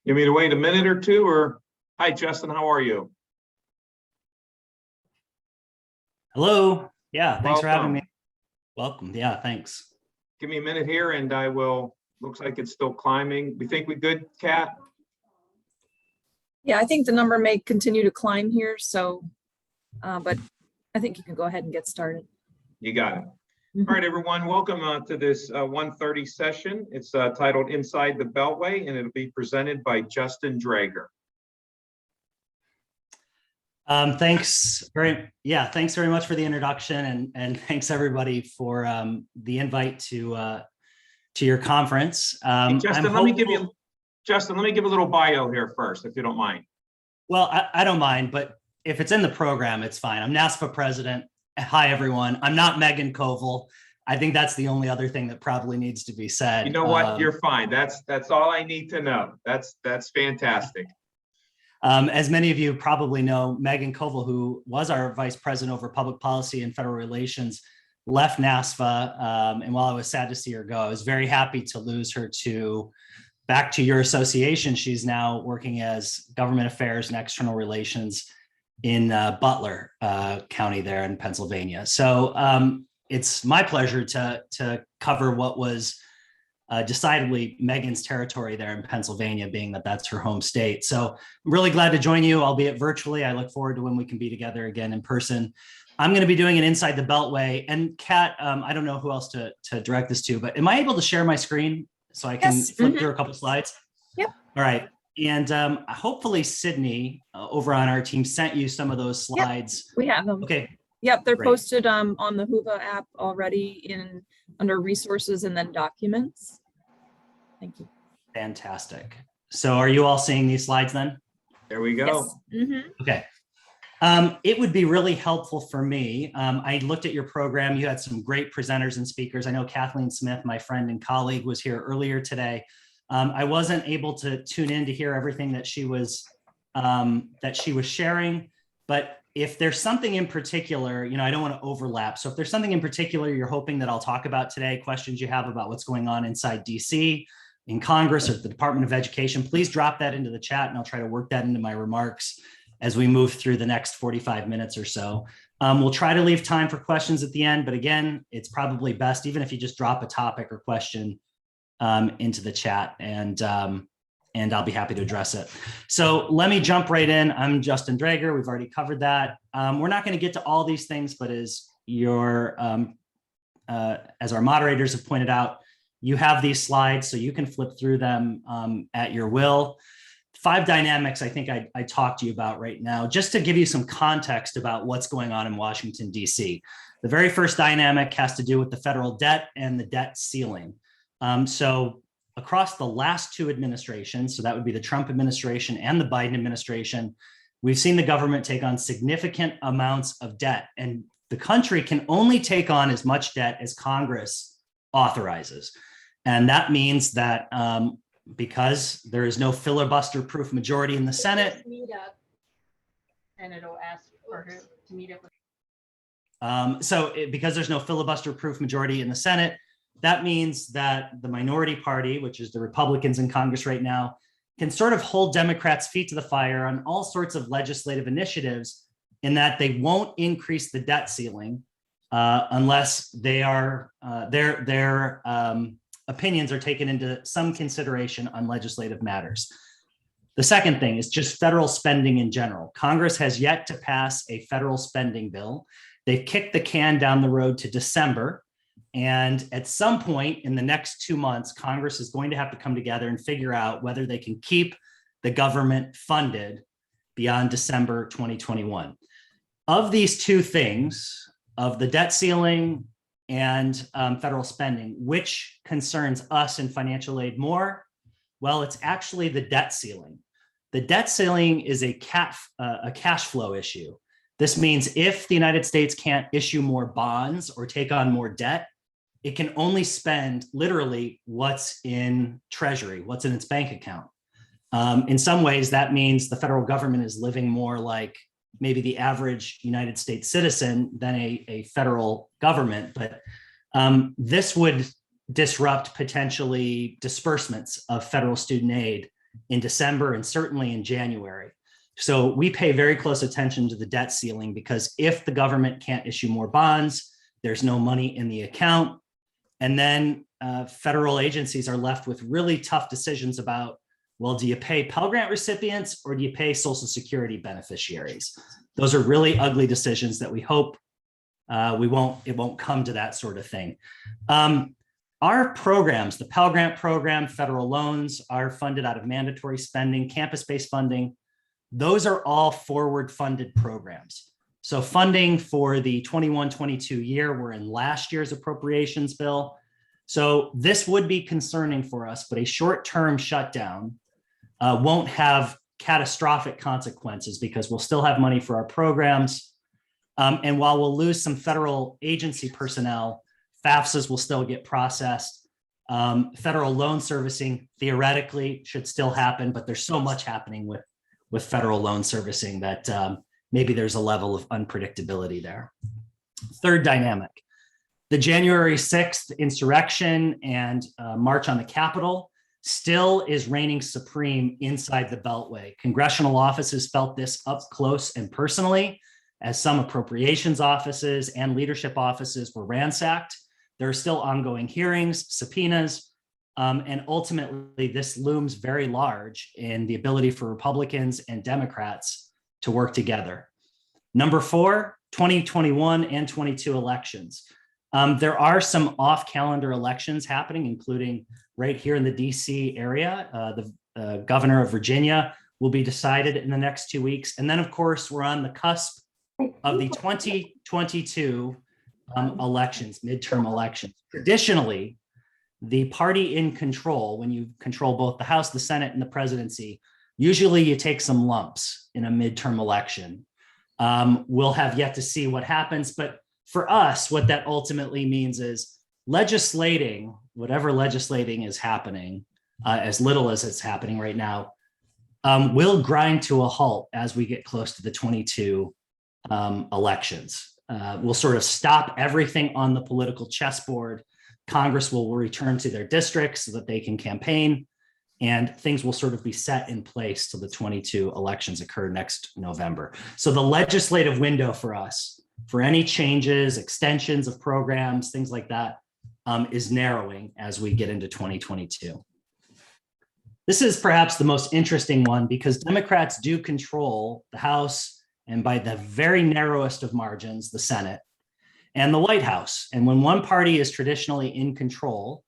You want me to wait a minute or two, or hi, Justin, how are you? Hello. Yeah, thanks for having me. Welcome. Welcome. Yeah, thanks. Give me a minute here and I will, looks like it's still climbing. We think we good, Kat? Yeah, I think the number may continue to climb here, so, but I think you can go ahead and get started. You got it. All right, everyone, welcome to this 1:30 session. It's titled Inside the Beltway, and it'll be presented by Justin Draeger. Thanks very much for the introduction, and thanks everybody for the invite to your conference. Hey, Justin, let me give a little bio here first, if you don't mind. Well, I don't mind, but if it's in the program, it's fine. I'm NASFA president. Hi, everyone. I'm not Megan Koval. I think that's the only other thing that probably needs to be said. You know what? You're fine. That's all I need to know. That's fantastic. As many of you probably know, Megan Koval, who was our vice president over public policy and federal relations, left NASFA. And while I was sad to see her go, I was very happy to lose her back to your association. She's now working as government affairs and external relations in Butler County there in Pennsylvania. So it's my pleasure to cover what was decidedly Megan's territory there in Pennsylvania, being that that's her home state. So I'm really glad to join you, albeit virtually. I look forward to when we can be together again in person. I'm going to be doing an Inside the Beltway. And Kat, I don't know who else to direct this to, but am I able to share my screen so I can flip through a couple slides? Yep. All right. And hopefully Sydney over on our team sent you some of those slides. Yep, we have them. Okay. Yep, they're Great. posted on the Whova app already under resources and then documents. Thank you. Fantastic. So are you all seeing these slides then? There we go. Yes. Mm-hmm. Okay. It would be really helpful for me. I looked at your program. You had some great presenters and speakers. I know Kathleen Smith, my friend and colleague, was here earlier today. I wasn't able to tune in to hear everything that she was sharing, but if there's something in particular, I don't want to overlap. So if there's something in particular you're hoping that I'll talk about today, questions you have about what's going on inside DC, in Congress, or the Department of Education, please drop that into the chat and I'll try to work that into my remarks as we move through the next 45 minutes or so. We'll try to leave time for questions at the end, but again, it's probably best, even if you just drop a topic or question into the chat, and I'll be happy to address it. So let me jump right in. I'm Justin Draeger. We've already covered that. We're not going to get to all these things, but as our moderators have pointed out, you have these slides, so you can flip through them at your will. 5 dynamics I think I talked to you about right now, just to give you some context about what's going on in Washington, D.C. The very first dynamic has to do with the federal debt and the debt ceiling. So across the last 2 administrations, so that would be the Trump administration and the Biden administration, we've seen the government take on significant amounts of debt, and the country can only take on as much debt as Congress authorizes. And that means that because there is no filibuster-proof majority in the Senate. Meet up, and it'll ask for her to meet up with. Because there's no filibuster-proof majority in the Senate, that means that the minority party, which is the Republicans in Congress right now, can sort of hold Democrats' feet to the fire on all sorts of legislative initiatives, in that they won't increase the debt ceiling unless they are their opinions are taken into some consideration on legislative matters. The second thing is just federal spending in general. Congress has yet to pass a federal spending bill. They've kicked the can down the road to December. And at some point in the next 2 months, Congress is going to have to come together and figure out whether they can keep the government funded beyond December 2021. Of these 2 things, of the debt ceiling and federal spending, which concerns us in financial aid more? Well, it's actually the debt ceiling. The debt ceiling is a cash flow issue. This means if the United States can't issue more bonds or take on more debt, it can only spend literally what's in Treasury, what's in its bank account. In some ways, that means the federal government is living more like maybe the average United States citizen than a federal government. But this would disrupt potentially disbursements of federal student aid in December and certainly in January. So we pay very close attention to the debt ceiling, because if the government can't issue more bonds, there's no money in the account. And then federal agencies are left with really tough decisions about, well, do you pay Pell Grant recipients or do you pay Social Security beneficiaries? Those are really ugly decisions that we hope it won't come to that sort of thing. Our programs, the Pell Grant program, federal loans are funded out of mandatory spending, campus-based funding. Those are all forward funded programs. So funding for the 21-22 year were in last year's appropriations bill. So this would be concerning for us, but a short-term shutdown won't have catastrophic consequences, because we'll still have money for our programs. And while we'll lose some federal agency personnel, FAFSAs will still get processed. Federal loan servicing theoretically should still happen, but there's so much happening with federal loan servicing that maybe there's a level of unpredictability there. Third dynamic, the January 6th insurrection and March on the Capitol still is reigning supreme inside the Beltway. Congressional offices felt this up close and personally, as some appropriations offices and leadership offices were ransacked. There are still ongoing hearings, subpoenas, and ultimately this looms very large in the ability for Republicans and Democrats to work together. Number 4, 2021 and 22 elections. There are some off-calendar elections happening, including right here in the DC area. The governor of Virginia will be decided in the next 2 weeks. And then, of course, we're on the cusp of the 2022 elections, midterm elections. Traditionally, the party in control, when you control both the House, the Senate, and the presidency, usually you take some lumps in a midterm election. We'll have yet to see what happens, but for us, what that ultimately means is legislating, whatever legislating is happening, as little as it's happening right now, will grind to a halt as we get close to the 22 elections. We'll sort of stop everything on the political chessboard. Congress will return to their districts so that they can campaign, and things will sort of be set in place till the 22 elections occur next November. So the legislative window for us, for any changes, extensions of programs, things like that, is narrowing as we get into 2022. This is perhaps the most interesting one, because Democrats do control the House, and by the very narrowest of margins, the Senate and the White House. And when one party is traditionally in control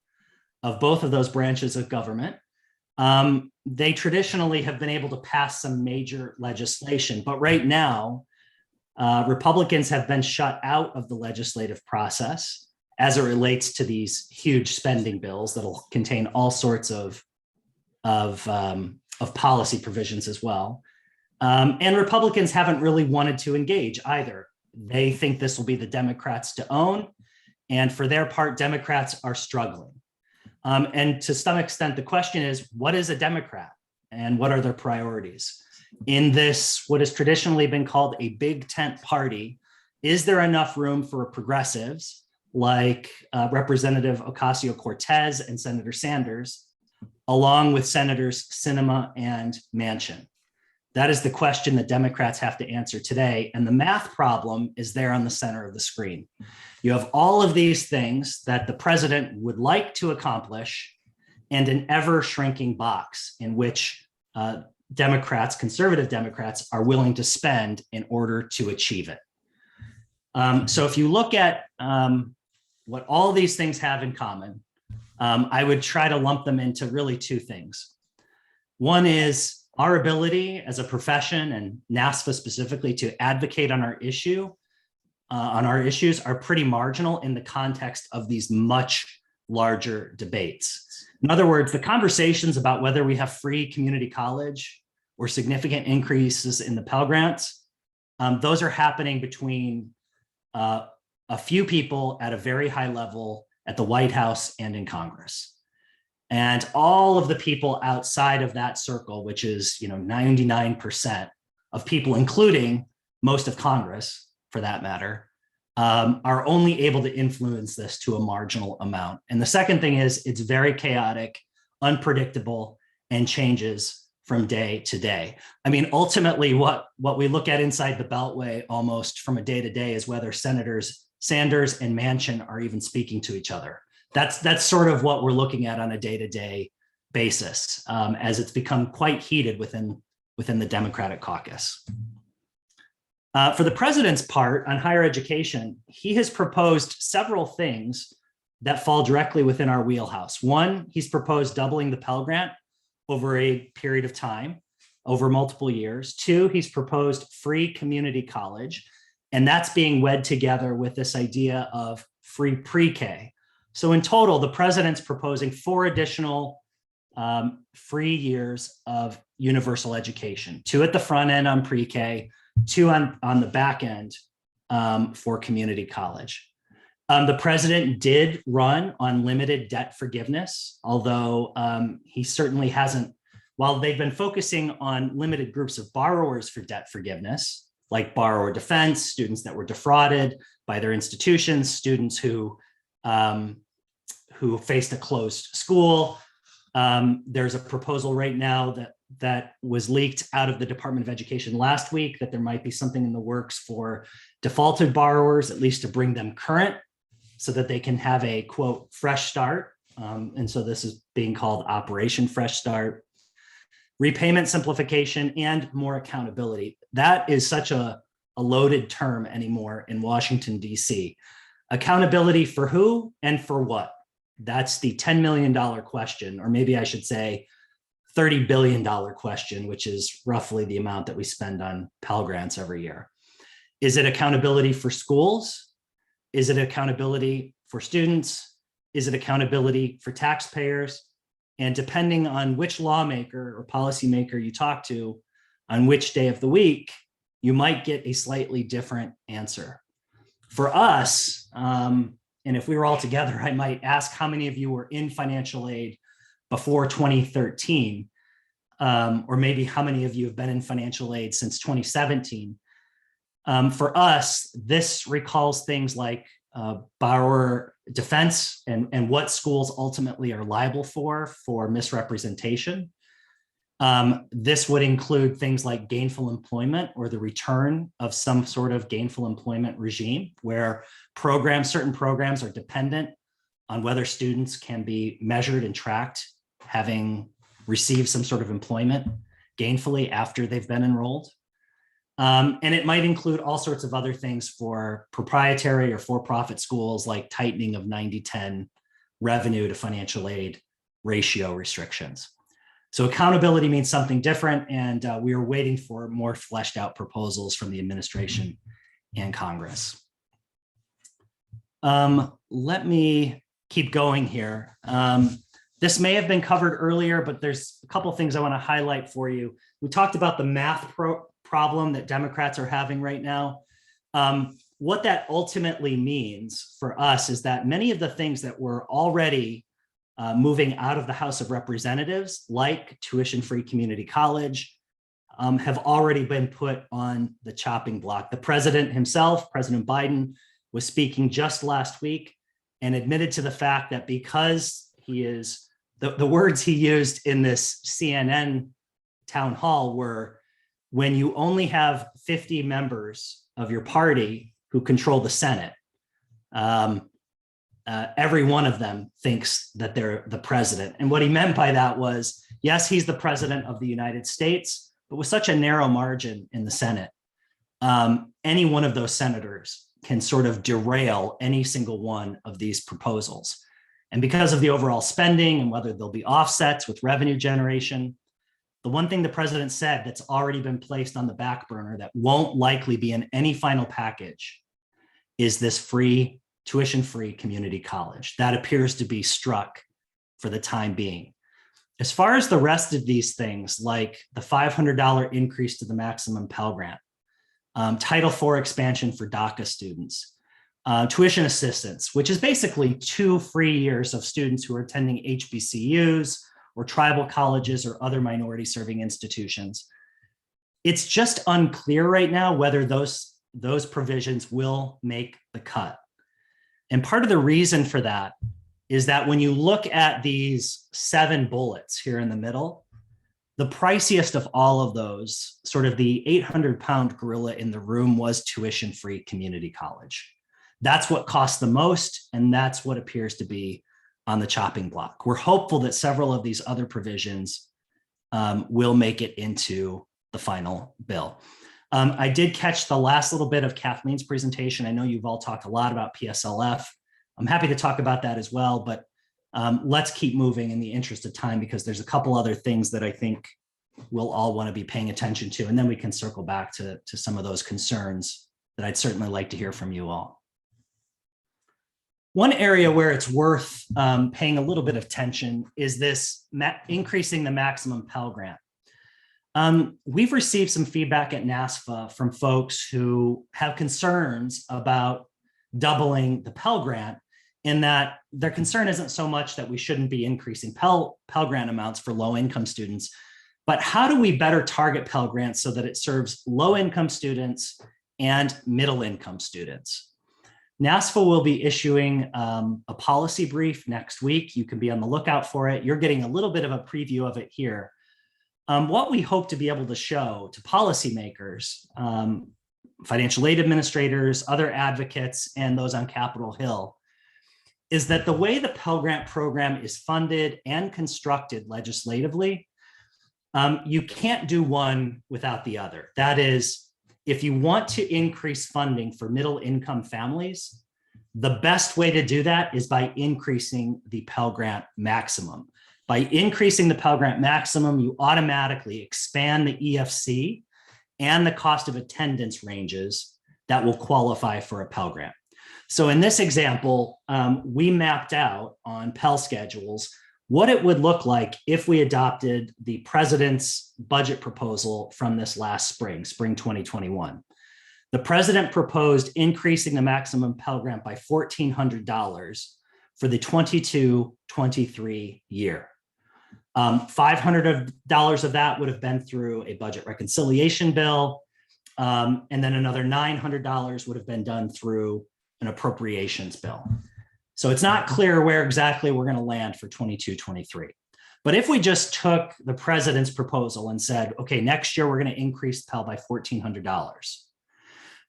of both of those branches of government, they traditionally have been able to pass some major legislation. But right now, Republicans have been shut out of the legislative process as it relates to these huge spending bills that'll contain all sorts of policy provisions as well. And Republicans haven't really wanted to engage either. They think this will be the Democrats to own. And for their part, Democrats are struggling. And to some extent, the question is, what is a Democrat and what are their priorities? In this, what has traditionally been called a big tent party, is there enough room for progressives like Representative Ocasio-Cortez and Senator Sanders, along with Senators Sinema and Manchin? That is the question that Democrats have to answer today. And the math problem is there on the center of the screen. You have all of these things that the president would like to accomplish, and an ever shrinking box in which Democrats, conservative Democrats, are willing to spend in order to achieve it. So if you look at what all these things have in common, I would try to lump them into really two things. One is our ability as a profession, and NASFA specifically, to advocate on our issues are pretty marginal in the context of these much larger debates. In other words, the conversations about whether we have free community college or significant increases in the Pell Grants, those are happening between a few people at a very high level at the White House and in Congress. And all of the people outside of that circle, which is 99% of people, including most of Congress for that matter, are only able to influence this to a marginal amount. And the second thing is, it's very chaotic, unpredictable, and changes from day to day. I mean, ultimately, what we look at inside the Beltway almost from a day to day is whether Senators Sanders and Manchin are even speaking to each other. That's sort of what we're looking at on a day to day basis, as it's become quite heated within the Democratic caucus. For the president's part on higher education, he has proposed several things that fall directly within our wheelhouse. One, he's proposed doubling the Pell Grant over a period of time, over multiple years. Two, he's proposed free community college, and that's being wed together with this idea of free pre-K. So in total, the president's proposing 4 additional free years of universal education, 2 at the front end on pre-K, 2 on the back end for community college. The president did run on limited debt forgiveness, although he certainly hasn't, while they've been focusing on limited groups of borrowers for debt forgiveness, like borrower defense, students that were defrauded by their institutions, students who faced a closed school. There's a proposal right now that was leaked out of the Department of Education last week that there might be something in the works for defaulted borrowers, at least to bring them current, so that they can have a, quote, fresh start. And so this is being called Operation Fresh Start. Repayment simplification and more accountability. That is such a loaded term anymore in Washington, D.C. Accountability for who and for what? That's the $10 million question, or maybe I should say $30 billion question, which is roughly the amount that we spend on Pell Grants every year. Is it accountability for schools? Is it accountability for students? Is it accountability for taxpayers? And depending on which lawmaker or policymaker you talk to on which day of the week, you might get a slightly different answer. For us, and if we were all together, I might ask how many of you were in financial aid before 2013, or maybe how many of you have been in financial aid since 2017. For us, this recalls things like borrower defense and what schools ultimately are liable for misrepresentation. This would include things like gainful employment or the return of some sort of gainful employment regime where certain programs are dependent on whether students can be measured and tracked having received some sort of employment gainfully after they've been enrolled. And it might include all sorts of other things for proprietary or for-profit schools, like tightening of 90-10 revenue to financial aid ratio restrictions. So accountability means something different, and we are waiting for more fleshed out proposals from the administration and Congress. Let me keep going here. This may have been covered earlier, but there's a couple things I want to highlight for you. We talked about the math problem that Democrats are having right now. What that ultimately means for us is that many of the things that were already moving out of the House of Representatives, like tuition-free community college, have already been put on the chopping block. The president himself, President Biden, was speaking just last week and admitted to the fact that because he is, the words he used in this CNN town hall were, when you only have 50 members of your party who control the Senate, every one of them thinks that they're the president. And what he meant by that was, yes, he's the president of the United States, but with such a narrow margin in the Senate, any one of those senators can sort of derail any single one of these proposals. And because of the overall spending and whether there'll be offsets with revenue generation, the one thing the president said that's already been placed on the back burner that won't likely be in any final package is this free, tuition-free community college. That appears to be struck for the time being. As far as the rest of these things, like the $500 increase to the maximum Pell Grant, Title IV expansion for DACA students, tuition assistance, which is basically 2 free years of students who are attending HBCUs or tribal colleges or other minority serving institutions. It's just unclear right now whether those provisions will make the cut. And part of the reason for that is that when you look at these 7 bullets here in the middle, The priciest of all of those, sort of the 800-pound gorilla in the room, was tuition-free community college. That's what costs the most, and that's what appears to be on the chopping block. We're hopeful that several of these other provisions will make it into the final bill. I did catch the last little bit of Kathleen's presentation. I know you've all talked a lot about PSLF. I'm happy to talk about that as well, but let's keep moving in the interest of time, because there's a couple other things that I think we'll all want to be paying attention to, and then we can circle back to some of those concerns that I'd certainly like to hear from you all. One area where it's worth paying a little bit of attention is this increasing the maximum Pell Grant. We've received some feedback at NASFA from folks who have concerns about doubling the Pell Grant, in that their concern isn't so much that we shouldn't be increasing Pell Grant amounts for low-income students, but how do we better target Pell Grants so that it serves low-income students and middle-income students? NASFA will be issuing a policy brief next week. You can be on the lookout for it. You're getting a little bit of a preview of it here. What we hope to be able to show to policymakers, financial aid administrators, other advocates, and those on Capitol Hill is that the way the Pell Grant program is funded and constructed legislatively, you can't do one without the other. That is, if you want to increase funding for middle income families, the best way to do that is by increasing the Pell Grant maximum. By increasing the Pell Grant maximum, you automatically expand the EFC and the cost of attendance ranges that will qualify for a Pell Grant. So in this example, we mapped out on Pell schedules what it would look like if we adopted the president's budget proposal from this last spring 2021. The president proposed increasing the maximum Pell Grant by $1,400 for the 22-23 year. $500 of that would have been through a budget reconciliation bill, and then another $900 would have been done through an appropriations bill. So it's not clear where exactly we're going to land for 22-23. But if we just took the president's proposal and said, okay, next year we're going to increase Pell by $1,400.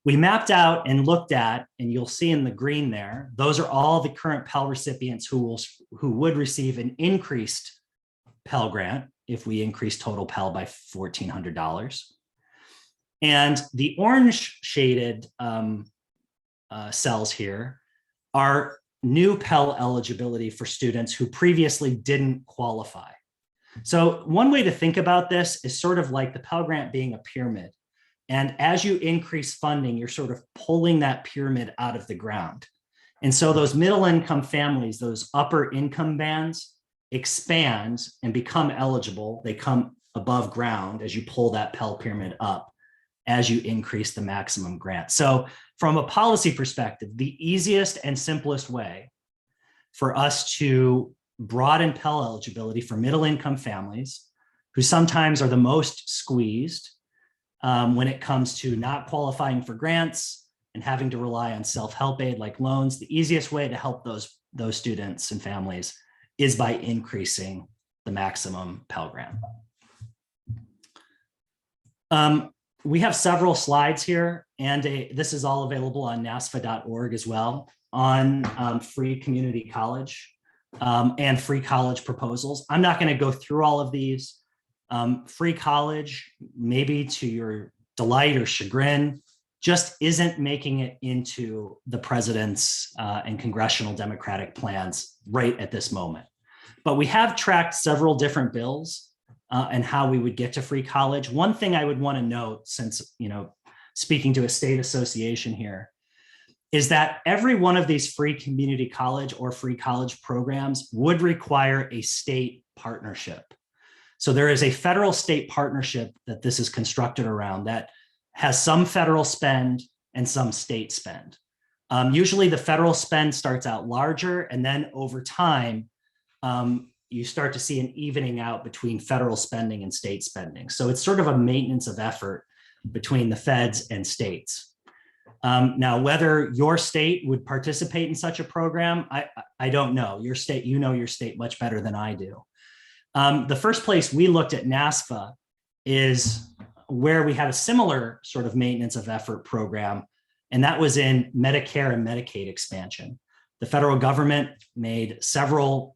We mapped out and looked at, and you'll see in the green there, those are all the current Pell recipients who would receive an increased Pell Grant if we increase total Pell by $1,400. And the orange shaded cells here are new Pell eligibility for students who previously didn't qualify. So one way to think about this is sort of like the Pell Grant being a pyramid. And as you increase funding, you're sort of pulling that pyramid out of the ground. And so those middle income families, those upper income bands, expand and become eligible. They come above ground as you pull that Pell pyramid up as you increase the maximum grant. So from a policy perspective, the easiest and simplest way for us to broaden Pell eligibility for middle income families who sometimes are the most squeezed when it comes to not qualifying for grants and having to rely on self-help aid like loans, the easiest way to help those students and families is by increasing the maximum Pell Grant. We have several slides here, and this is all available on nasfa.org as well, on free community college and free college proposals. I'm not going to go through all of these. Free college, maybe to your delight or chagrin, just isn't making it into the president's and congressional Democratic plans right at this moment. But we have tracked several different bills and how we would get to free college. One thing I would want to note, since, speaking to a state association here, is that every one of these free community college or free college programs would require a state partnership. So there is a federal state partnership that this is constructed around that has some federal spend and some state spend. Usually the federal spend starts out larger, and then over time, you start to see an evening out between federal spending and state spending. So it's sort of a maintenance of effort between the feds and states. Now, whether your state would participate in such a program, I don't know. Your state, your state much better than I do. The first place we looked at NASFA is where we had a similar sort of maintenance of effort program, and that was in Medicare and Medicaid expansion. The federal government made several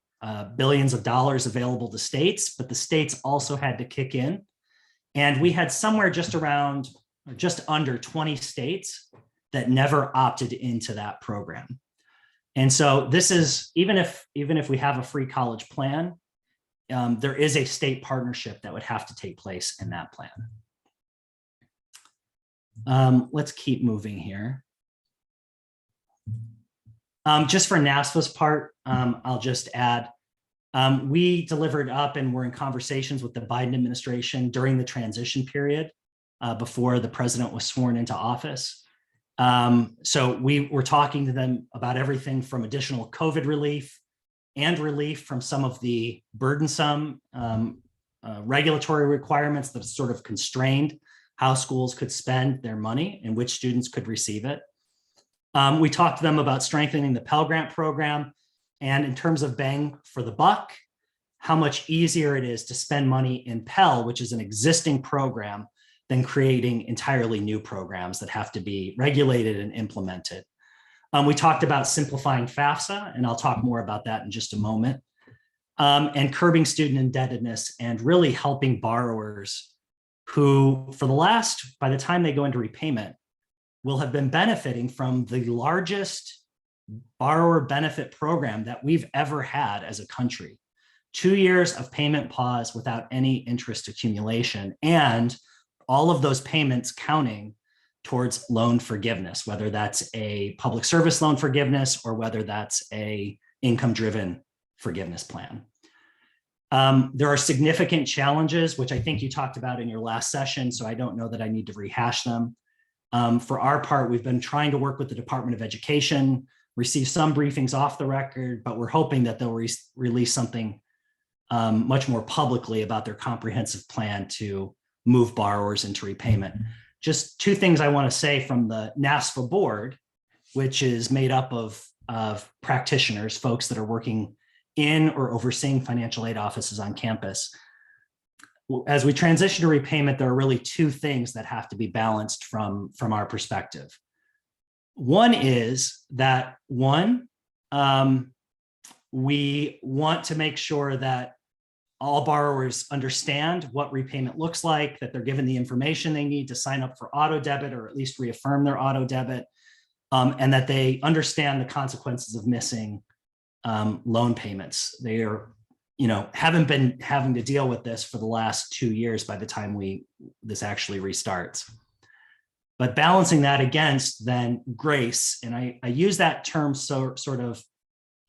billions of dollars available to states, but the states also had to kick in. And we had somewhere just under 20 states that never opted into that program. And so this is, even if we have a free college plan, there is a state partnership that would have to take place in that plan. Let's keep moving here. Just for NASFA's part, I'll just add, we delivered up and were in conversations with the Biden administration during the transition period before the president was sworn into office. So we were talking to them about everything from additional COVID relief and relief from some of the burdensome regulatory requirements that sort of constrained how schools could spend their money and which students could receive it. We talked to them about strengthening the Pell Grant program, and in terms of bang for the buck, how much easier it is to spend money in Pell, which is an existing program, than creating entirely new programs that have to be regulated and implemented. We talked about simplifying FAFSA, and I'll talk more about that in just a moment, and curbing student indebtedness and really helping borrowers who, by the time they go into repayment, will have been benefiting from the largest borrower benefit program that we've ever had as a country. 2 years of payment pause without any interest accumulation, and all of those payments counting towards loan forgiveness, whether that's a public service loan forgiveness or whether that's a income-driven forgiveness plan. There are significant challenges, which I think you talked about in your last session, so I don't know that I need to rehash them. For our part, we've been trying to work with the Department of Education, receive some briefings off the record, but we're hoping that they'll release something much more publicly about their comprehensive plan to move borrowers into repayment. Just two things I want to say from the NASFA board, which is made up of practitioners, folks that are working in or overseeing financial aid offices on campus. As we transition to repayment, there are really two things that have to be balanced from our perspective. One is that we want to make sure that all borrowers understand what repayment looks like, that they're given the information they need to sign up for auto debit or at least reaffirm their auto debit, and that they understand the consequences of missing loan payments. They are, haven't been having to deal with this for the last 2 years by the time this actually restarts. But balancing that against then grace, and I use that term sort of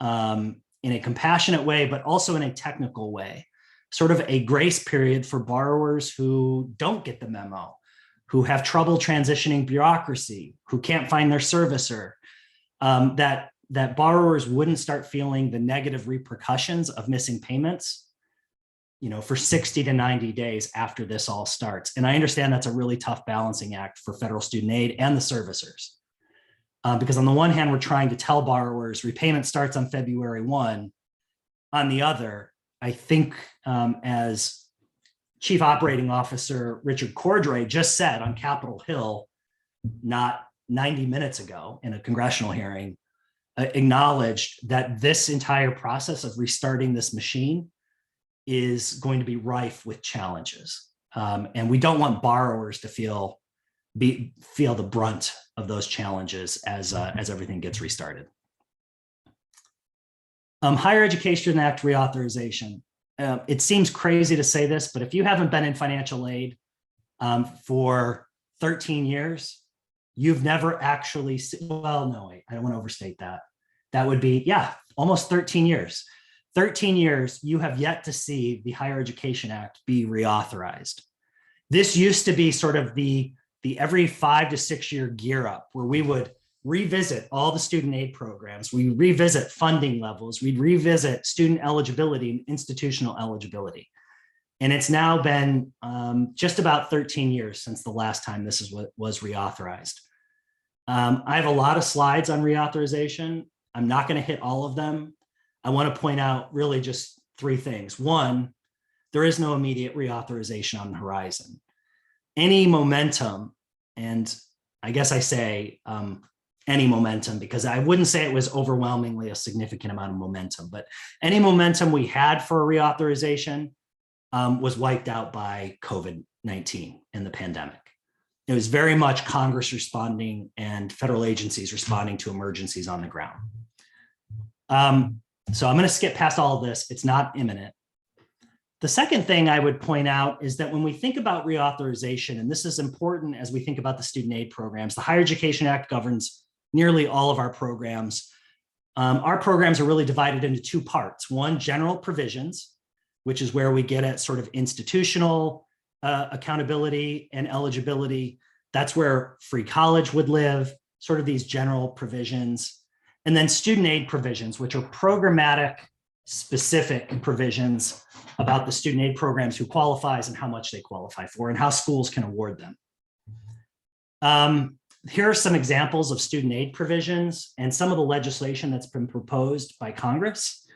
in a compassionate way, but also in a technical way, sort of a grace period for borrowers who don't get the memo, who have trouble transitioning bureaucracy, who can't find their servicer, that borrowers wouldn't start feeling the negative repercussions of missing payments, for 60 to 90 days after this all starts. And I understand that's a really tough balancing act for federal student aid and the servicers. Because on the one hand, we're trying to tell borrowers repayment starts on February 1. On the other, I think as Chief Operating Officer Richard Cordray just said on Capitol Hill, not 90 minutes ago in a congressional hearing, acknowledged that this entire process of restarting this machine is going to be rife with challenges. And we don't want borrowers to feel the brunt of those challenges as everything gets restarted. Higher Education Act reauthorization. It seems crazy to say this, but if you haven't been in financial aid for 13 years, you've never actually, well, no, wait, I don't want to overstate that. That would be, almost 13 years. 13 years, you have yet to see the Higher Education Act be reauthorized. This used to be sort of the every 5 to 6 year gear up where we would revisit all the student aid programs. We revisit funding levels. We'd revisit student eligibility and institutional eligibility. And it's now been just about 13 years since the last time this was reauthorized. I have a lot of slides on reauthorization. I'm not going to hit all of them. I want to point out really just 3 things. One, there is no immediate reauthorization on the horizon. Any momentum, and I guess I say any momentum because I wouldn't say it was overwhelmingly a significant amount of momentum, but any momentum we had for a reauthorization was wiped out by COVID-19 and the pandemic. It was very much Congress responding and federal agencies responding to emergencies on the ground. So I'm going to skip past all of this. It's not imminent. The second thing I would point out is that when we think about reauthorization, and this is important as we think about the student aid programs, the Higher Education Act governs nearly all of our programs. Our programs are really divided into two parts. One, general provisions, which is where we get at sort of institutional accountability and eligibility. That's where free college would live, sort of these general provisions. And then student aid provisions, which are programmatic specific provisions about the student aid programs, who qualifies and how much they qualify for and how schools can award them. Here are some examples of student aid provisions and some of the legislation that's been proposed by Congress.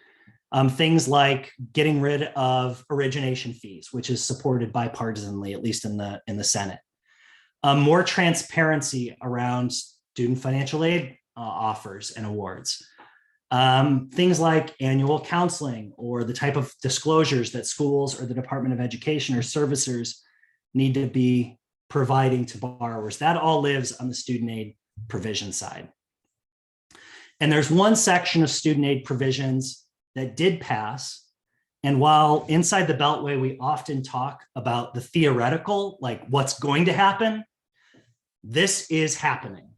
Things like getting rid of origination fees, which is supported bipartisanly, at least in the Senate. More transparency around student financial aid offers and awards. Things like annual counseling or the type of disclosures that schools or the Department of Education or servicers need to be providing to borrowers. That all lives on the student aid provision side. And there's one section of student aid provisions that did pass. And while inside the Beltway, we often talk about the theoretical, like what's going to happen, this is happening.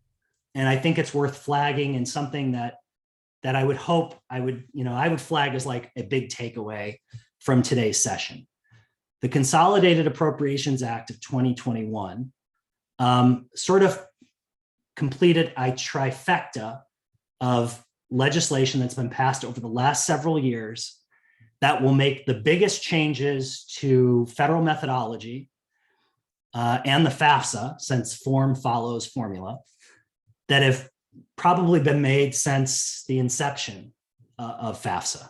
And I think it's worth flagging, and something that I would hope I would flag as like a big takeaway from today's session. The Consolidated Appropriations Act of 2021 sort of completed a trifecta of legislation that's been passed over the last several years that will make the biggest changes to federal methodology and the FAFSA, since form follows formula, that have probably been made since the inception of FAFSA.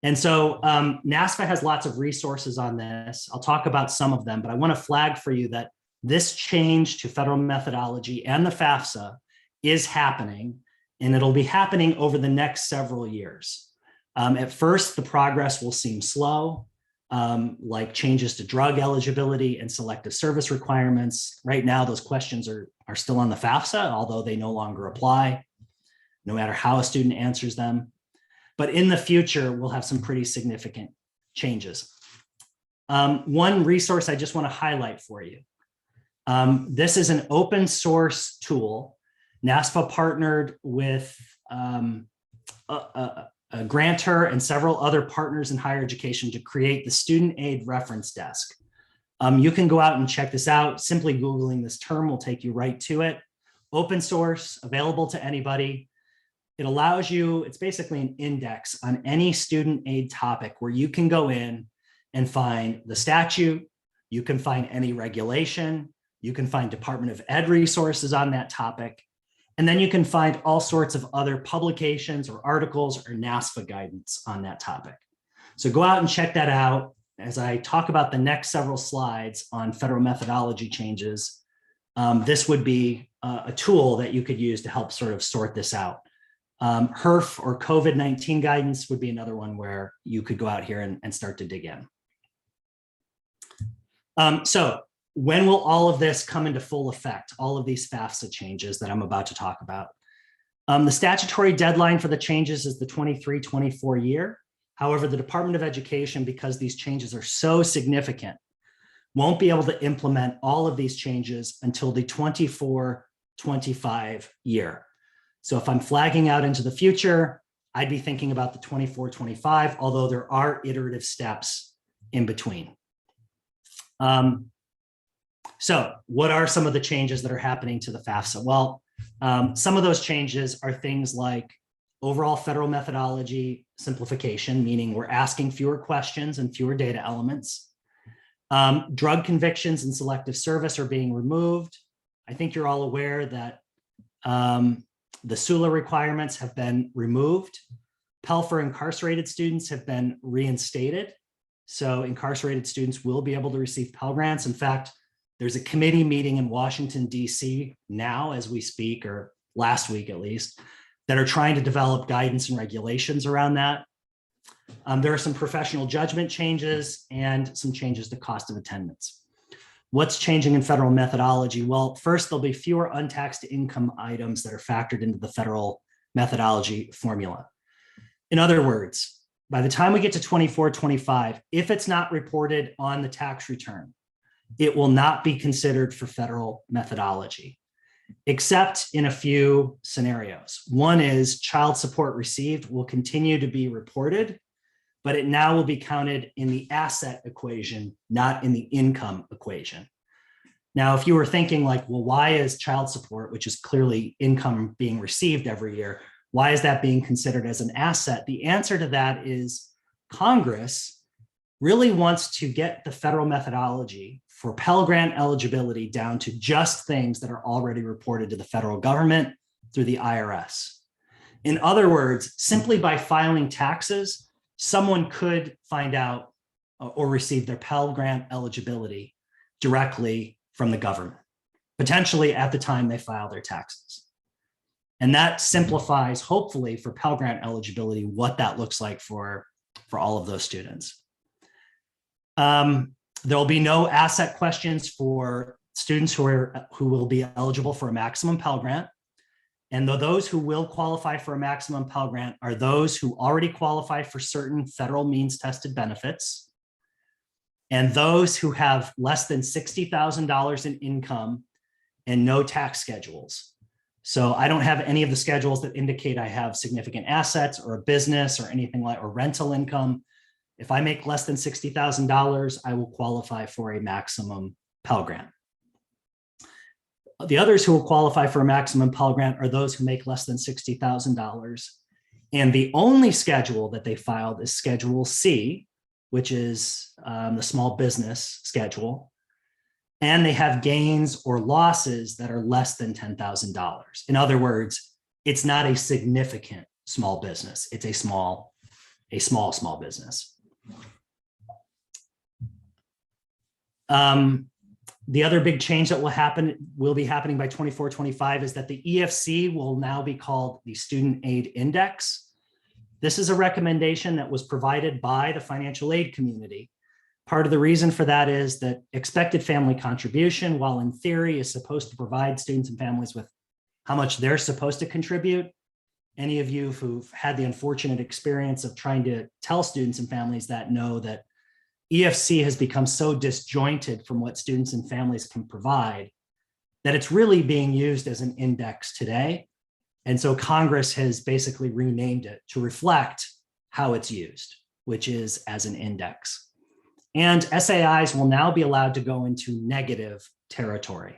And so NASFA has lots of resources on this. I'll talk about some of them, but I want to flag for you that this change to federal methodology and the FAFSA is happening, and it'll be happening over the next several years. At first, the progress will seem slow, like changes to drug eligibility and selective service requirements. Right now, those questions are still on the FAFSA, although they no longer apply, no matter how a student answers them. But in the future, we'll have some pretty significant changes. One resource I just want to highlight for you. This is an open source tool. NASFA partnered with a grantor and several other partners in higher education to create the Student Aid Reference Desk. You can go out and check this out. Simply Googling this term will take you right to it. Open source, available to anybody. It allows you, it's basically an index on any student aid topic where you can go in and find the statute, you can find any regulation, you can find Department of Ed resources on that topic, and then you can find all sorts of other publications or articles or NASFA guidance on that topic. So go out and check that out. As I talk about the next several slides on federal methodology changes, this would be a tool that you could use to help sort of sort this out. HERF or COVID-19 guidance would be another one where you could go out here and start to dig in. So when will all of this come into full effect? All of these FAFSA changes that I'm about to talk about. The statutory deadline for the changes is the 23-24 year. However, the Department of Education, because these changes are so significant, won't be able to implement all of these changes until the 24-25 year. So if I'm flagging out into the future, I'd be thinking about the 24-25, although there are iterative steps in between. So what are some of the changes that are happening to the FAFSA? Well, some of those changes are things like overall federal methodology simplification, meaning we're asking fewer questions and fewer data elements. Drug convictions and selective service are being removed. I think you're all aware that the SULA requirements have been removed. Pell for incarcerated students have been reinstated. So incarcerated students will be able to receive Pell Grants. In fact, there's a committee meeting in Washington, D.C. now as we speak, or last week at least, that are trying to develop guidance and regulations around that. There are some professional judgment changes and some changes to cost of attendance. What's changing in federal methodology? Well, first, there'll be fewer untaxed income items that are factored into the federal methodology formula. In other words, by the time we get to 24-25, if it's not reported on the tax return, it will not be considered for federal methodology, except in a few scenarios. One is child support received will continue to be reported, but it now will be counted in the asset equation, not in the income equation. Now, if you were thinking like, well, why is child support, which is clearly income being received every year, why is that being considered as an asset? The answer to that is Congress really wants to get the federal methodology for Pell Grant eligibility down to just things that are already reported to the federal government through the IRS. In other words, simply by filing taxes, someone could find out or receive their Pell Grant eligibility directly from the government, potentially at the time they file their taxes. And that simplifies, hopefully, for Pell Grant eligibility, what that looks like for all of those students. There'll be no asset questions for students who will be eligible for a maximum Pell Grant. And those who will qualify for a maximum Pell Grant are those who already qualify for certain federal means tested benefits, and those who have less than $60,000 in income and no tax schedules. So I don't have any of the schedules that indicate I have significant assets or a business or anything like, or rental income. If I make less than $60,000, I will qualify for a maximum Pell Grant. The others who will qualify for a maximum Pell Grant are those who make less than $60,000. And the only schedule that they filed is Schedule C, which is the small business schedule. And they have gains or losses that are less than $10,000. In other words, it's not a significant small business. It's a small business. The other big change that will be happening by 24-25 is that the EFC will now be called the Student Aid Index. This is a recommendation that was provided by the financial aid community. Part of the reason for that is that expected family contribution, while in theory is supposed to provide students and families with how much they're supposed to contribute. Any of you who've had the unfortunate experience of trying to tell students and families that know that EFC has become so disjointed from what students and families can provide that it's really being used as an index today. And so Congress has basically renamed it to reflect how it's used, which is as an index. And SAIs will now be allowed to go into negative territory.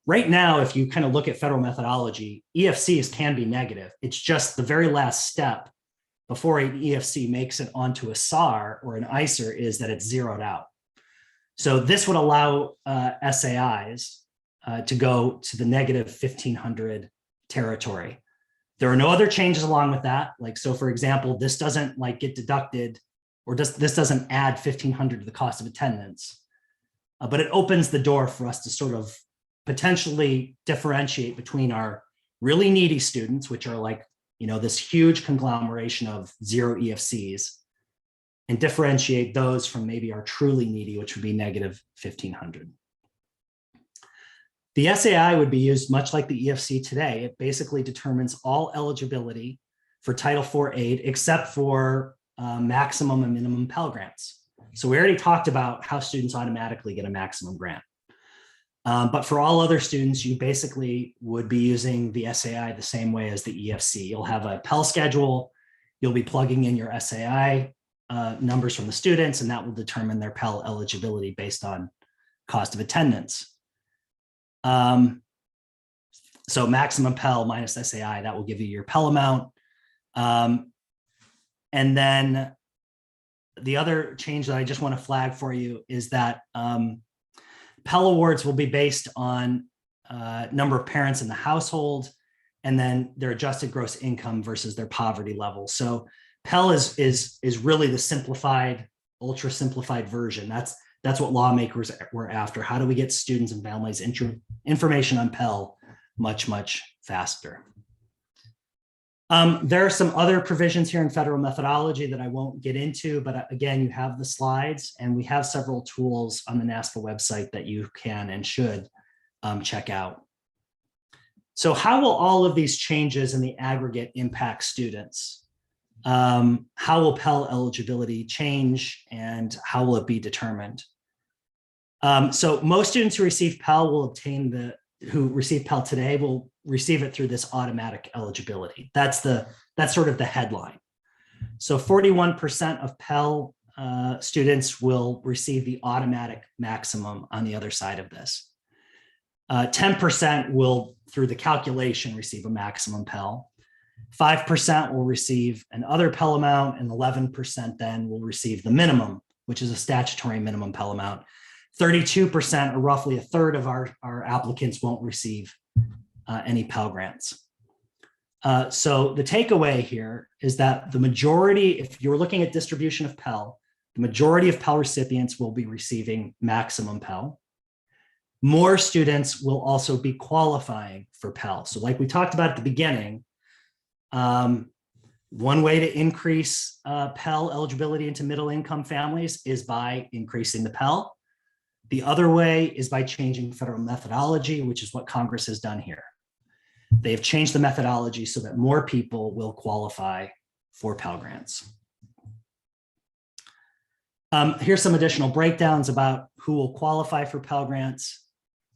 Right now, if you kind of look at federal methodology, EFCs can be negative. It's just the very last step before an EFC makes it onto a SAR or an ICER is that it's zeroed out. So this would allow SAIs to go to the negative 1,500 territory. There are no other changes along with that. Like, so for example, this doesn't like get deducted or this doesn't add 1,500 to the cost of attendance, but it opens the door for us to sort of potentially differentiate between our really needy students, which are like, you know, this huge conglomeration of zero EFCs, and differentiate those from maybe our truly needy, which would be negative 1,500. The SAI would be used much like the EFC today. It basically determines all eligibility for Title IV aid, except for maximum and minimum Pell Grants. So we already talked about how students automatically get a maximum grant. But for all other students, you basically would be using the SAI the same way as the EFC. You'll have a Pell schedule. You'll be plugging in your SAI numbers from the students, and that will determine their Pell eligibility based on cost of attendance. So maximum Pell minus SAI, that will give you your Pell amount. And then the other change that I just want to flag for you is that Pell awards will be based on number of parents in the household, and then their adjusted gross income versus their poverty level. So Pell is really the simplified ultra simplified version. That's what lawmakers were after. How do we get students and families information on Pell much, much faster? There are some other provisions here in federal methodology that I won't get into, but again, you have the slides, and we have several tools on the NASFA website that you can and should check out. So how will all of these changes in the aggregate impact students? How will Pell eligibility change, and how will it be determined? So most students who receive Pell who receive Pell today will receive it through this automatic eligibility. That's sort of the headline. So 41% of Pell students will receive the automatic maximum on the other side of this. 10% will, through the calculation, receive a maximum Pell. 5% will receive an other Pell amount, and 11% then will receive the minimum, which is a statutory minimum Pell amount. 32%, or roughly a third of our applicants, won't receive any Pell grants. So the takeaway here is that the majority, if you're looking at distribution of Pell, the majority of Pell recipients will be receiving maximum Pell. More students will also be qualifying for Pell. So like we talked about at the beginning, one way to increase Pell eligibility into middle income families is by increasing the Pell. The other way is by changing federal methodology, which is what Congress has done here. They have changed the methodology so that more people will qualify for Pell grants. Here's some additional breakdowns about who will qualify for Pell grants.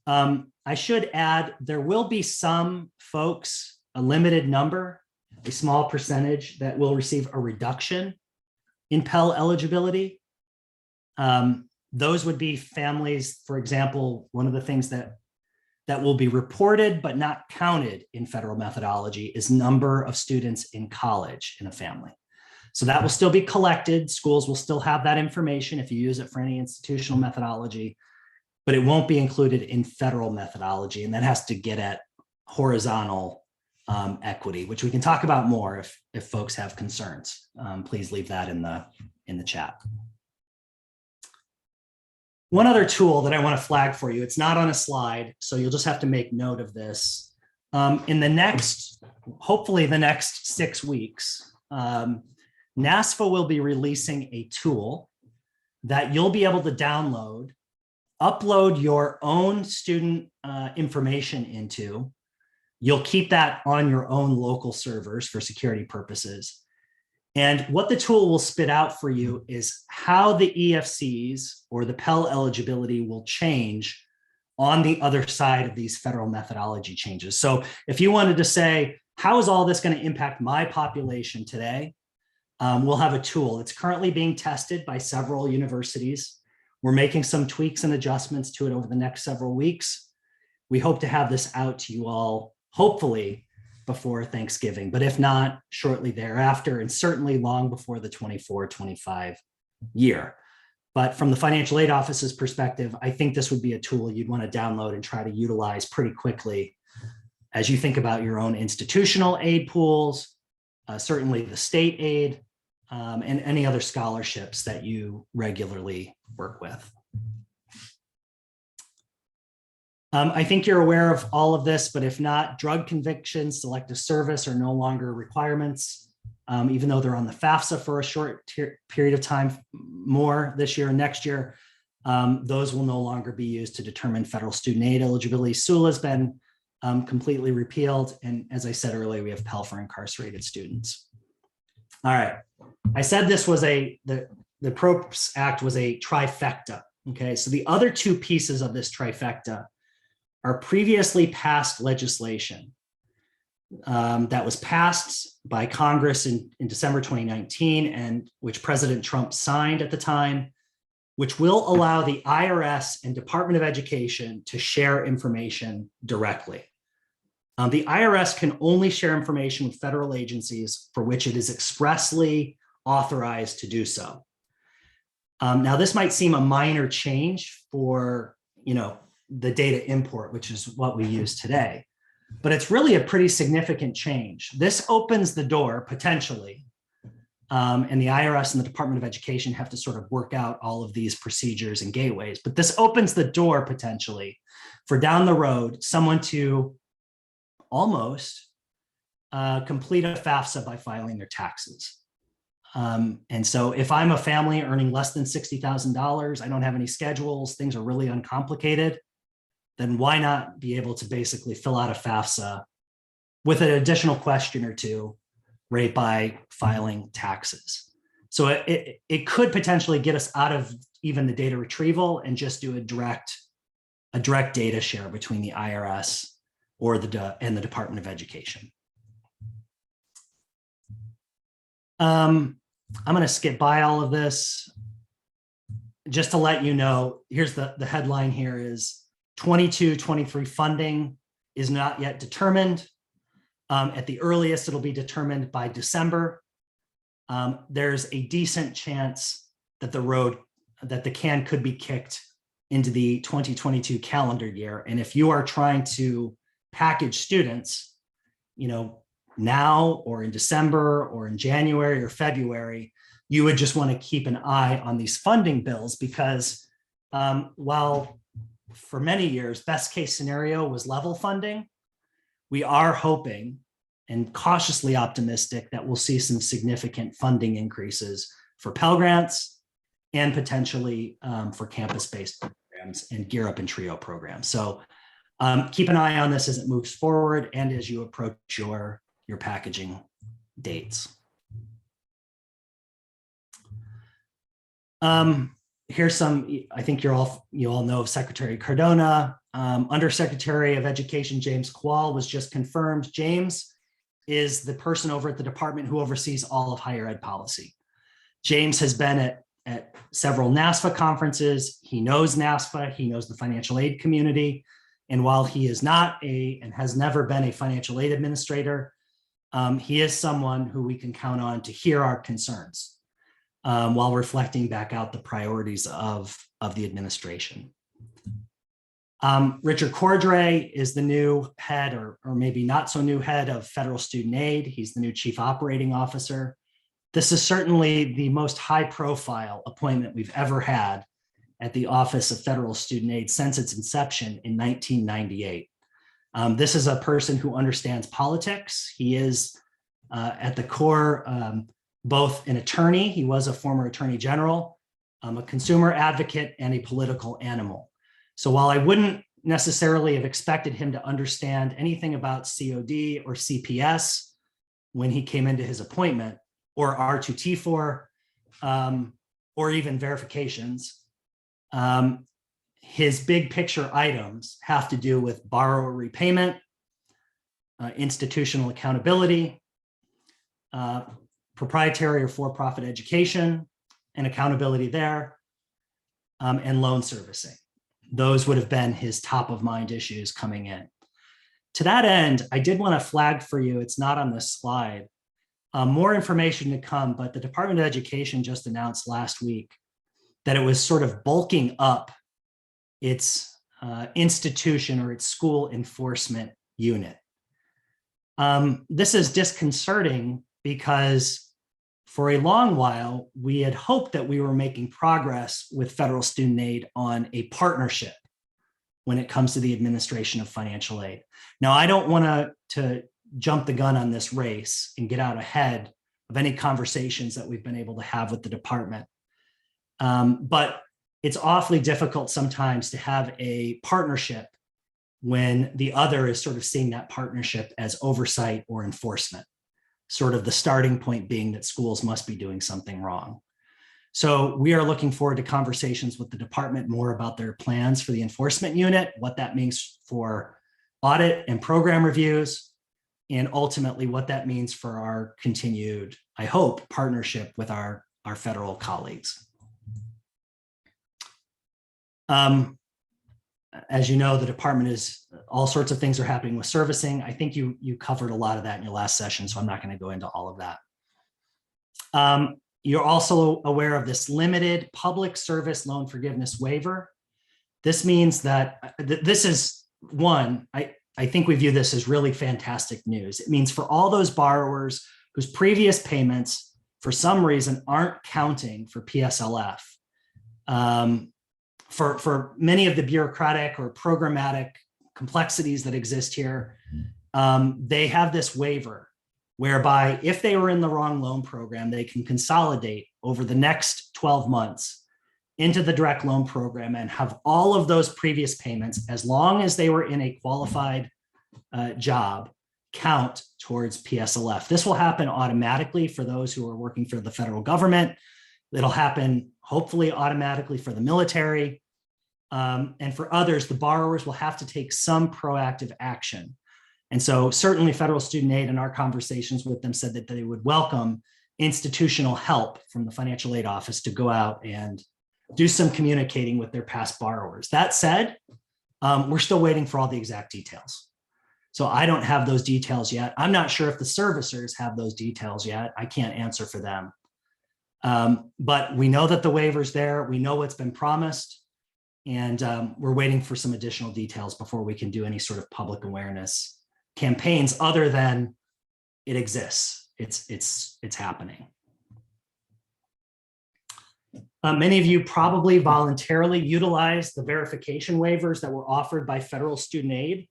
I should add, there will be some folks, a limited number, a small percentage, that will receive a reduction in Pell eligibility. Those would be families, for example, one of the things that will be reported but not counted in federal methodology is number of students in college in a family. So that will still be collected. Schools will still have that information if you use it for any institutional methodology, but it won't be included in federal methodology. And that has to get at horizontal equity, which we can talk about more if folks have concerns. Please leave that in the chat. One other tool that I want to flag for you, it's not on a slide, so you'll just have to make note of this. Hopefully the next 6 weeks, NASFA will be releasing a tool that you'll be able to download, upload your own student information into. You'll keep that on your own local servers for security purposes. And what the tool will spit out for you is how the EFCs or the Pell eligibility will change on the other side of these federal methodology changes. So if you wanted to say, how is all this going to impact my population today? We'll have a tool. It's currently being tested by several universities. We're making some tweaks and adjustments to it over the next several weeks. We hope to have this out to you all, hopefully, before Thanksgiving, but if not, shortly thereafter, and certainly long before the 24-25 year. But from the financial aid office's perspective, I think this would be a tool you'd want to download and try to utilize pretty quickly as you think about your own institutional aid pools, certainly the state aid, and any other scholarships that you regularly work with. I think you're aware of all of this, but if not, drug convictions, selective service are no longer requirements, even though they're on the FAFSA for a short period of time, more this year and next year. Those will no longer be used to determine federal student aid eligibility. SULA has been completely repealed. And as I said earlier, we have Pell for incarcerated students. All right. I said this was the PROPES Act was a trifecta. Okay. So the other two pieces of this trifecta are previously passed legislation that was passed by Congress in December 2019, and which President Trump signed at the time, which will allow the IRS and Department of Education to share information directly. The IRS can only share information with federal agencies for which it is expressly authorized to do so. Now, this might seem a minor change for, the data import, which is what we use today, but it's really a pretty significant change. This opens the door potentially And the IRS and the Department of Education have to sort of work out all of these procedures and gateways. But this opens the door potentially for down the road, someone to almost complete a FAFSA by filing their taxes. And so if I'm a family earning less than $60,000, I don't have any schedules, things are really uncomplicated, then why not be able to basically fill out a FAFSA with an additional question or two, right, by filing taxes. So it could potentially get us out of even the data retrieval and just do a direct data share between the IRS or and the Department of Education. I'm going to skip by all of this. Just to let you know, here's the headline here is 22-23 funding is not yet determined. At the earliest, it'll be determined by December. There's a decent chance that the can could be kicked into the 2022 calendar year. And if you are trying to package students, now or in December or in January or February, you would just want to keep an eye on these funding bills because while for many years, best case scenario was level funding, we are hoping and cautiously optimistic that we'll see some significant funding increases for Pell Grants and potentially for campus-based programs and Gear Up and TRIO programs. So keep an eye on this as it moves forward and as you approach your packaging dates. Here's some, I think you all know of Secretary Cardona. Undersecretary of Education James Quall was just confirmed. James is the person over at the department who oversees all of higher ed policy. James has been at several NASFA conferences. He knows NASFA, he knows the financial aid community. And while he is not and has never been a financial aid administrator, he is someone who we can count on to hear our concerns while reflecting back out the priorities of the administration. Richard Cordray is the new head, or maybe not so new head of Federal Student Aid. He's the new Chief Operating Officer. This is certainly the most high-profile appointment we've ever had at the Office of Federal Student Aid since its inception in 1998. This is a person who understands politics. He is at the core both an attorney, he was a former attorney general, a consumer advocate, and a political animal. So while I wouldn't necessarily have expected him to understand anything about COD or CPS when he came into his appointment, or R2T4, or even verifications, his big picture items have to do with borrower repayment, institutional accountability, proprietary or for-profit education and accountability there, and loan servicing. Those would have been his top of mind issues coming in. To that end, I did want to flag for you, it's not on this slide, more information to come, but the Department of Education just announced last week that it was sort of bulking up its institution or its school enforcement unit. This is disconcerting because for a long while, we had hoped that we were making progress with Federal Student Aid on a partnership when it comes to the administration of financial aid. Now, I don't want to jump the gun on this race and get out ahead of any conversations that we've been able to have with the department. But it's awfully difficult sometimes to have a partnership when the other is sort of seeing that partnership as oversight or enforcement, sort of the starting point being that schools must be doing something wrong. So we are looking forward to conversations with the department more about their plans for the enforcement unit, what that means for audit and program reviews, and ultimately what that means for our continued, I hope, partnership with our federal colleagues. As you know, the department is, all sorts of things are happening with servicing. I think you covered a lot of that in your last session, so I'm not going to go into all of that. You're also aware of this limited public service loan forgiveness waiver. This means that this is one, I think we view this as really fantastic news. It means for all those borrowers whose previous payments for some reason, aren't counting for PSLF. For many of the bureaucratic or programmatic complexities that exist here, they have this waiver whereby if they were in the wrong loan program, they can consolidate over the next 12 months into the direct loan program and have all of those previous payments, as long as they were in a qualified job, count towards PSLF. This will happen automatically for those who are working for the federal government. It'll happen hopefully automatically for the military. And for others, the borrowers will have to take some proactive action. And so certainly federal student aid in our conversations with them said that they would welcome institutional help from the financial aid office to go out and do some communicating with their past borrowers. That said, we're still waiting for all the exact details. So I don't have those details yet. I'm not sure if the servicers have those details yet. I can't answer for them. But we know that the waiver's there. We know what's been promised. And we're waiting for some additional details before we can do any sort of public awareness campaigns other than it exists. It's happening. Many of you probably voluntarily utilized the verification waivers that were offered by federal student aid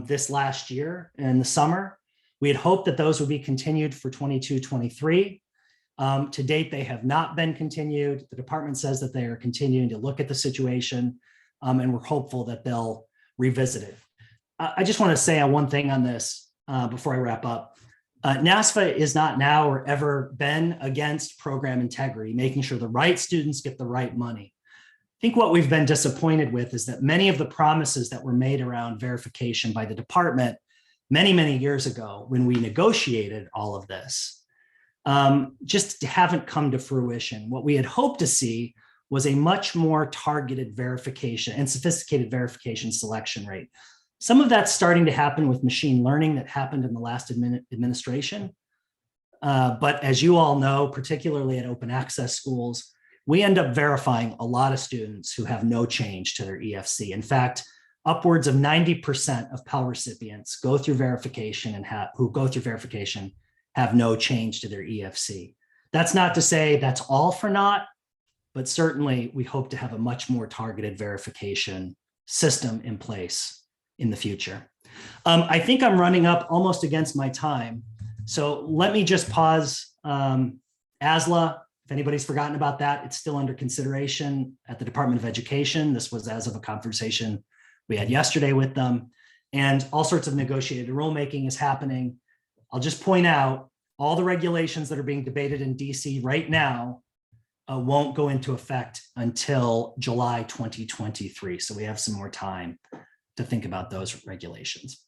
this last year in the summer. We had hoped that those would be continued for 22-23. To date, they have not been continued. The department says that they are continuing to look at the situation, and we're hopeful that they'll revisit it. I just want to say one thing on this before I wrap up. NASFA is not now or ever been against program integrity, making sure the right students get the right money. I think what we've been disappointed with is that many of the promises that were made around verification by the department many, many years ago when we negotiated all of this just haven't come to fruition. What we had hoped to see was a much more targeted verification and sophisticated verification selection rate. Some of that's starting to happen with machine learning that happened in the last administration. But as you all know, particularly at open access schools, we end up verifying a lot of students who have no change to their EFC. In fact, upwards of 90% of Pell recipients go through verification and have no change to their EFC. That's not to say that's all for naught, but certainly we hope to have a much more targeted verification system in place in the future. I think I'm running up almost against my time. So let me just pause. ASLA, if anybody's forgotten about that, it's still under consideration at the Department of Education. This was as of a conversation we had yesterday with them, and all sorts of negotiated rulemaking is happening. I'll just point out all the regulations that are being debated in DC right now won't go into effect until July 2023. So we have some more time to think about those regulations.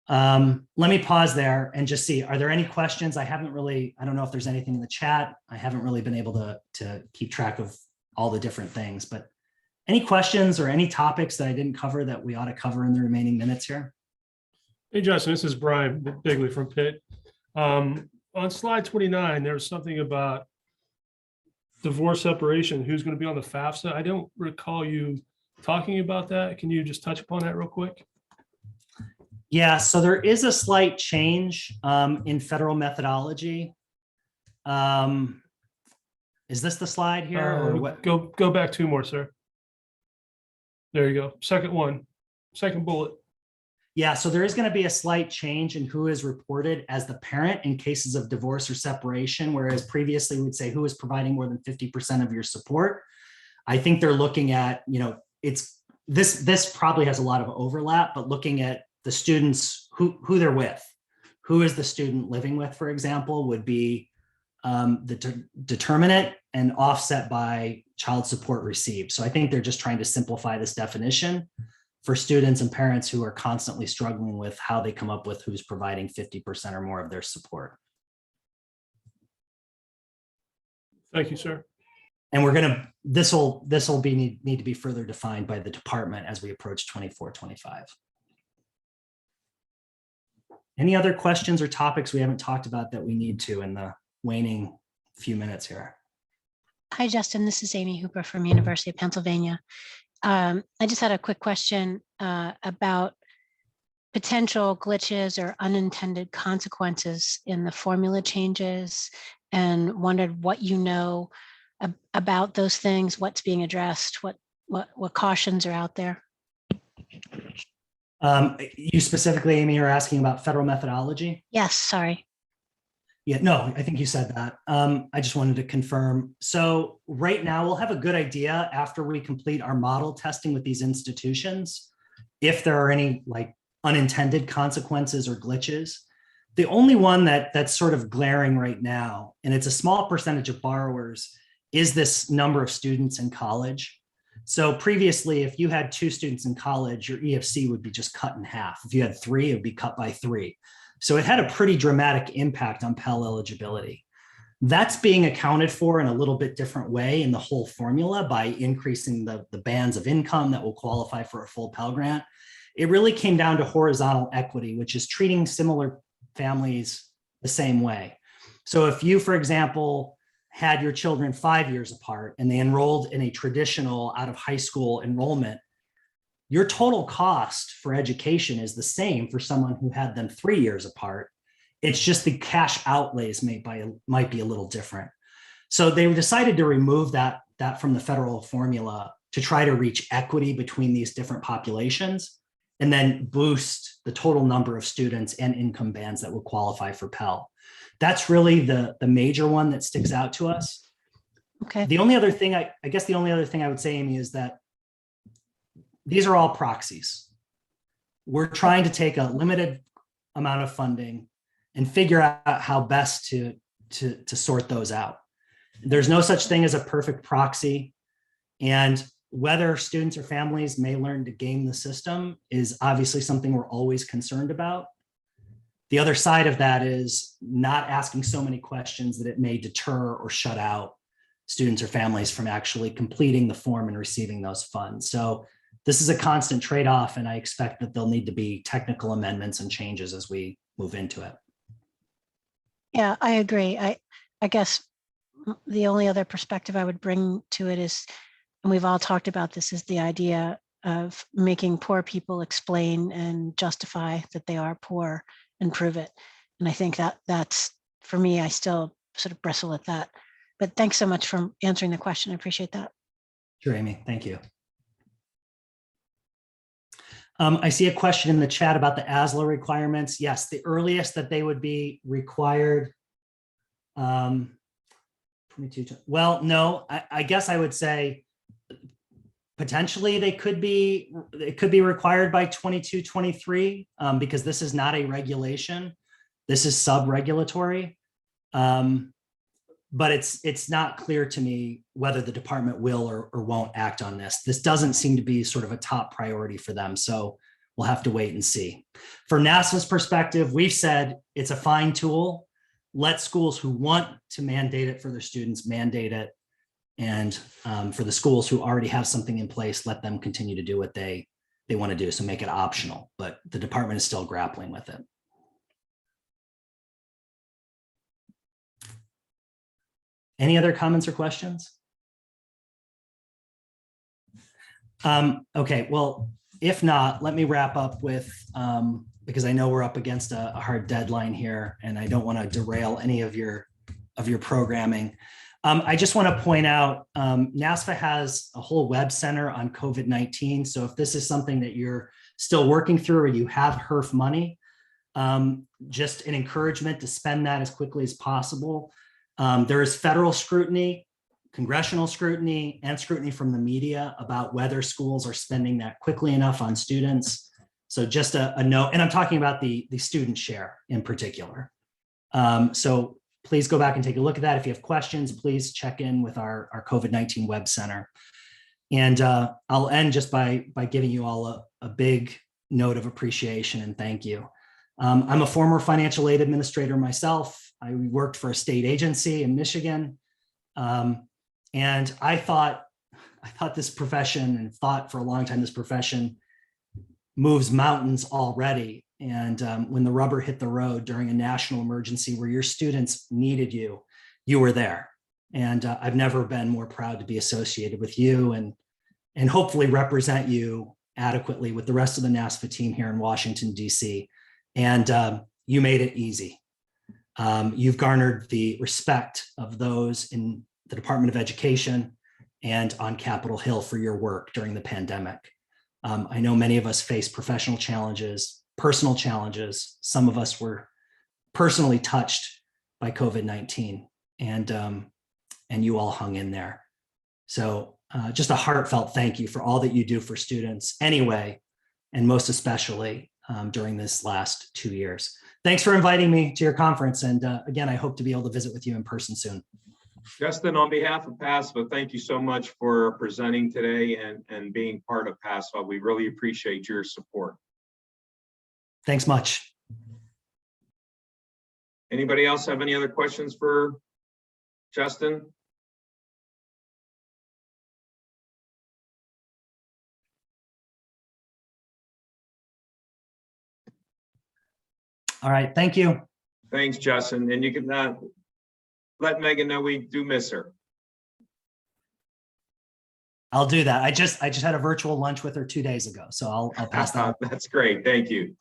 Let me pause there and just see, are there any questions? I don't know if there's anything in the chat. I haven't really been able to keep track of all the different things, but any questions or any topics that I didn't cover that we ought to cover in the remaining minutes here? Hey, Justin, this is Brian Bigley from Pitt. On slide 29, there was something about divorce separation, who's going to be on the FAFSA. I don't recall you talking about that. Can you just touch upon that real quick? Yeah, so there is a slight change in federal methodology. Is this the slide here or what? Go back two more, sir. There you go. Second one, second bullet. Yeah, so there is going to be a slight change in who is reported as the parent in cases of divorce or separation, whereas previously we'd say who is providing more than 50% of your support. I think they're looking at, this probably has a lot of overlap, but looking at the students who they're with, who is the student living with, for example, would be the determinant and offset by child support received. So I think they're just trying to simplify this definition for students and parents who are constantly struggling with how they come up with who's providing 50% or more of their support. Thank you, sir. And this will need to be further defined by the department as we approach 24-25. Any other questions or topics we haven't talked about that we need to in the waning few minutes here? Hi, Justin. This is Amy Hooper from University of Pennsylvania. I just had a quick question about potential glitches or unintended consequences in the formula changes and wondered what you know about those things, what's being addressed, what cautions are out there. You specifically, Amy, are asking about federal methodology? Yes, sorry. Yeah, no, I think you said that. I just wanted to confirm. So right now we'll have a good idea after we complete our model testing with these institutions, if there are any like unintended consequences or glitches. The only one that's sort of glaring right now, and it's a small percentage of borrowers, is this number of students in college. So previously, if you had 2 students in college, your EFC would be just cut in half. If you had 3, it would be cut by 3. So it had a pretty dramatic impact on Pell eligibility. That's being accounted for in a little bit different way in the whole formula by increasing the bands of income that will qualify for a full Pell Grant. It really came down to horizontal equity, which is treating similar families the same way. So if you, for example, had your children 5 years apart and they enrolled in a traditional out of high school enrollment, your total cost for education is the same for someone who had them 3 years apart. It's just the cash outlays might be a little different. So they decided to remove that from the federal formula to try to reach equity between these different populations and then boost the total number of students and income bands that would qualify for Pell. That's really the major one that sticks out to us. Okay. The only other thing, I guess the only other thing I would say, Amy, is that these are all proxies. We're trying to take a limited amount of funding and figure out how best to sort those out. There's no such thing as a perfect proxy. And whether students or families may learn to game the system is obviously something we're always concerned about. The other side of that is not asking so many questions that it may deter or shut out students or families from actually completing the form and receiving those funds. So this is a constant trade-off, and I expect that there'll need to be technical amendments and changes as we move into it. Yeah, I agree. I guess the only other perspective I would bring to it is, and we've all talked about this, is the idea of making poor people explain and justify that they are poor and prove it. And I think that's, for me, I still sort of bristle at that. But thanks so much for answering the question. I appreciate that. Sure, Amy, thank you. I see a question in the chat about the ASLA requirements. Yes, the earliest that they would be required. 22. Well, no, I guess I would say potentially it could be required by 22, 23 because this is not a regulation. This is sub-regulatory. But it's not clear to me whether the department will or won't act on this. This doesn't seem to be sort of a top priority for them. So we'll have to wait and see. From NASA's perspective, we've said it's a fine tool. Let schools who want to mandate it for their students mandate it. And for the schools who already have something in place, let them continue to do what they want to do. So make it optional, but the department is still grappling with it. Any other comments or questions? Okay, well, if not, let me wrap up with, because I know we're up against a hard deadline here and I don't want to derail any of your programming. I just want to point out, NASFA has a whole web center on COVID-19. So if this is something that you're still working through or you have HERF money, just an encouragement to spend that as quickly as possible. There is federal scrutiny, congressional scrutiny, and scrutiny from the media about whether schools are spending that quickly enough on students. So just a note, and I'm talking about the student share in particular. So please go back and take a look at that. If you have questions, please check in with our COVID-19 web center. And I'll end just by giving you all a big note of appreciation and thank you. I'm a former financial aid administrator myself. I worked for a state agency in Michigan. And I thought this profession, and thought for a long time, this profession moves mountains already. And when the rubber hit the road during a national emergency where your students needed you, you were there. And I've never been more proud to be associated with you and hopefully represent you adequately with the rest of the NASFA team here in Washington, D.C. And you made it easy. You've garnered the respect of those in the Department of Education and on Capitol Hill for your work during the pandemic. I know many of us face professional challenges, personal challenges. Some of us were personally touched by COVID-19, and you all hung in there. So just a heartfelt thank you for all that you do for students anyway, and most especially during this last 2 years. Thanks for inviting me to your conference. And again, I hope to be able to visit with you in person soon. Justin, on behalf of PASFA, thank you so much for presenting today and being part of PASFA. We really appreciate your support. Thanks much. Anybody else have any other questions for Justin? All right, thank you. Thanks, Justin. And you can let Megan know we do miss her. I'll do that. I just had a virtual lunch with her 2 days ago, so I'll pass that on. That's great. Thank you.